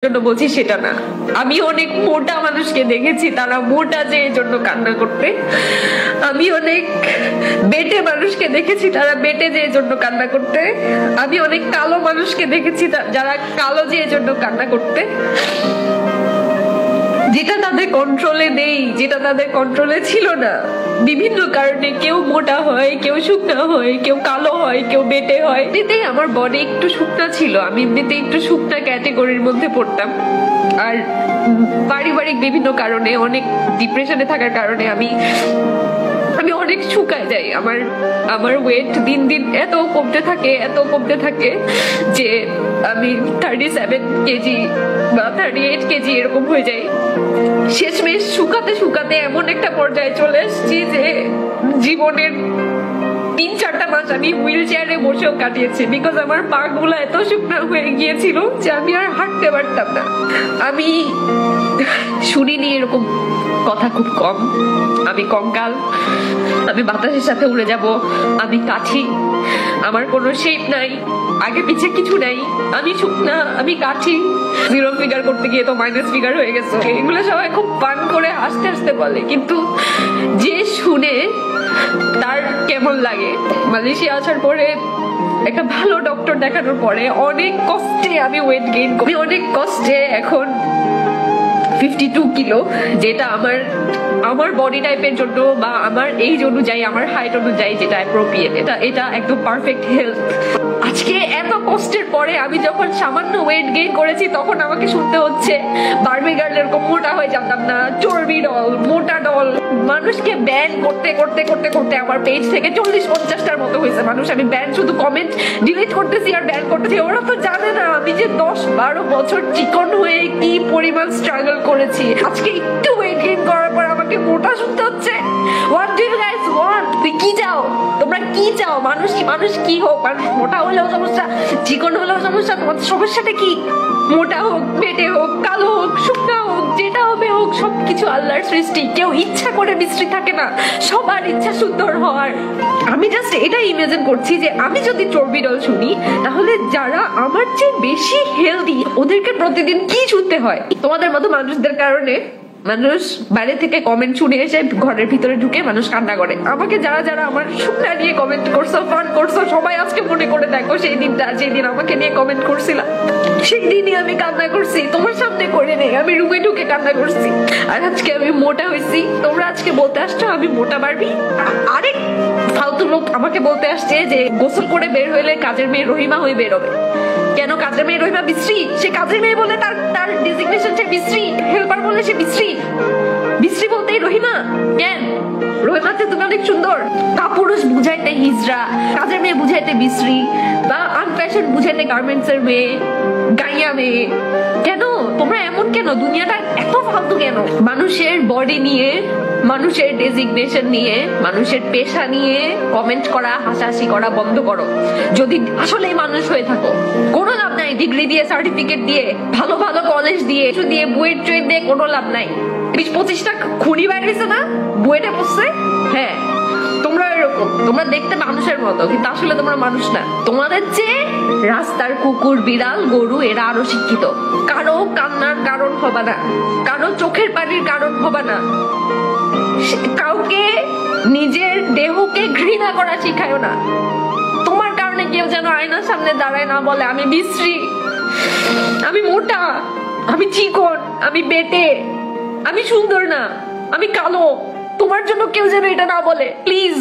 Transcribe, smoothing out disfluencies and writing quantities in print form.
জন্য বলছি সেটা না। আমি অনেক মোটা মানুষকে দেখেছি তারা মোটা যে জন্য কান্না করতে, আমি অনেক বেটে মানুষকে দেখেছি তারা বেটে যে জন্য কান্না করতে, আমি অনেক কালো মানুষকে দেখেছি যারা কালো যে জন্য কান্না করতে। যেটা তাদের কন্ট্রোলে নেই, যেটা তাদের কন্ট্রোলে ছিল না, বিভিন্ন কারণে কেউ মোটা হয়, কেউ শুকনা হয়, কেউ কালো হয়, কেউ বেটে হয়। এমনিতেই আমার বডি একটু শুকনা ছিল, আমি এমনিতে একটু শুকনা ক্যাটেগরির মধ্যে পড়তাম। আর পারিবারিক বিভিন্ন কারণে, অনেক ডিপ্রেশনে থাকার কারণে আমি অনেক শুকায় যাই। আমার ওয়েট দিন দিন এত কমতে থাকে যে আমি 37 কেজি বা 38 কেজি এরকম হয়ে যাই। শেষমেশ শুকাতে শুকাতে এমন একটা পর্যায়ে চলে এসেছি যে জীবনের 3-4টা মাস আমি হুইল চেয়ারে বসেও কাটিয়েছি, বিকজ আমার পা গুলা এত শুকনা হয়ে গিয়েছিল যে আমি আর হাঁটতে পারতাম না। আমি শুনিনি এরকম কথা খুব কম। আমি কঙ্কাল, আমি বাতাসের সাথে উড়ে যাব, আমি কাঠি, আমার কোনো শেপ নাই, আগে পিছে কিছু নাই, আমি শুকনা, আমি কাঠি। 0 ফিগার করতে গিয়ে তো মাইনাস ফিগার হয়ে গেছে। এগুলো সবাই খুব ফান করে হাসতে হাসতে বলে, কিন্তু যে শুনে তার কেমন লাগে। মালয়েশিয়া আসার পরে একটা ভালো ডক্টর দেখানোর পরে অনেক কষ্টে আমি ওয়েট গেইন করি। অনেক কষ্টে এখন 52 কিলো, যেটা আমার বডি টাইপের জন্য বা আমার এইজ অনুযায়ী, আমার হাইট অনুযায়ী যেটা অ্যাপ্রোপ্রিয়েট, এটা একদম পারফেক্ট হেলথ। আজকে এত কষ্টের পরে আমি যখন সামান্য ওয়েট গেইন করেছি তখন আমাকে শুনতে হচ্ছে বারবি গার্ল এরকম মোটা হয়ে যেতাম না, চর্বি ডল, মোটা ডল। মানুষকে ব্যান করতে করতে করতে করতে আমার পেজ থেকে 40-50টার মতো হয়েছে মানুষ। আমি ব্যান, শুধু কমেন্ট ডিলিট করতেছি আর ব্যান করতেছি। ওরা তো জানে না আমি যে 10-12 বছর চিকন হয়ে কি পরিমাণ স্ট্রাগল করেছি। আজকে একটু ওয়েট গেইন করার পর আমাকে মোটা শুনতে হচ্ছে। What do you guys want? তুই কি চাও? তোমরা কি চাও? মানুষ কি হোক? মানুষ মোটা হলেও সমস্যা, চিকন হলেও সমস্যা। তোমাদের সমস্যাটা কি? মোটা হোক, বেটে হোক, কালো হোক, শুকনা হোক, যেটা হবে হোক, সবকিছু আল্লাহর সৃষ্টি। কেউ ইচ্ছা করে বিশ্রী থাকে না, সবার ইচ্ছা সুন্দর হওয়ার। আমি জাস্ট এটাই ইমাজিন করছি যে আমি যদি চর্বি ডল শুনি, তাহলে যারা আমার চেয়ে বেশি হেলদি ওদেরকে প্রতিদিন কি শুনতে হয়। তোমাদের মতো মানুষদের কারণে মানুষ বাইরে থেকে কমেন্ট শুনে এসে ঘরের ভিতরে ঢুকে মানুষ কান্না করে। আমাকে যারা যারা আমার শুকনা নিয়ে কমেন্ট করছো, ফান করছো, সবাই আজকে মনে করে দেখো সেই দিনটা, যেদিন আমাকে নিয়ে কমেন্ট করছিলাম, সেই দিনই আমি কান্না করছি। তোমার সামনে করে নেই, আমি রুমে ঢুকে কান্না করছি। আর আজকে আমি মোটা হয়েছি, তোমরা আজকে বলতে আসছো আমি মোটা পারবি। আরেক ফালতু লোক আমাকে বলতে আসছে যে গোসল করে বের হইলে কাজের মেয়ে রহিমা হয়ে বেরোবে। কেন কাজের মেয়ে রহিমা বিশ্রী? সে কাজের মেয়ে বলে তার ডিজিগনেশন সে বিশ্রী, হেল্পার বলে সে বিশ্রী বলতেই রহিমা কেন? রহিমাতে তুমি অনেক সুন্দর। কাপুরুষ বুঝাইতে হিজড়া, কাজের মেয়ে বুঝাইতে বিশ্রী, বা আনফ্যাশন বুঝাইতে গার্মেন্টস এর মেয়ে, গাইয়া মেয়ে। কেন তোমরা এমন কেন? দুনিয়াটা এত ফালতু কেন? মানুষের বডি নিয়ে, মানুষের ডেজিগনেশন নিয়ে, মানুষের পেশা নিয়ে কমেন্ট করা, হাসাহাসি করা বন্ধ করো। যদি আসলেই মানুষ হয়ে থাকো, কোনো লাভ নাই ডিগ্রি দিয়ে, সার্টিফিকেট দিয়ে, ভালো ভালো কলেজ দিয়ে, বুয়েট ট্রেড দিয়ে কোনো লাভ নাই। 20-25টা খুনি বাইর হয়েছে না, বুয়েটে বসছে। হ্যাঁ, তোমরা এরকম, তোমরা দেখতে মানুষের মতো, কিন্তু আসলে তোমরা মানুষ না। তোমাদের চেয়ে রাস্তার কুকুর, বিড়াল, গরু এরা আরো শিক্ষিত। কারো কান্নার কারণ হবে না, কারো চোখের পানির কারণ হবে না। কাউকে নিজের দেহকে ঘৃণা করা শিখায়ও না। তোমার কারণে কেউ যেন আয়নার সামনে দাঁড়ায় না বলে আমি বিশ্রী, আমি মোটা, আমি চিকন, আমি বেটে, আমি সুন্দর না, আমি কালো। তোমার জন্য কেউ যেন এটা না বলে, প্লিজ।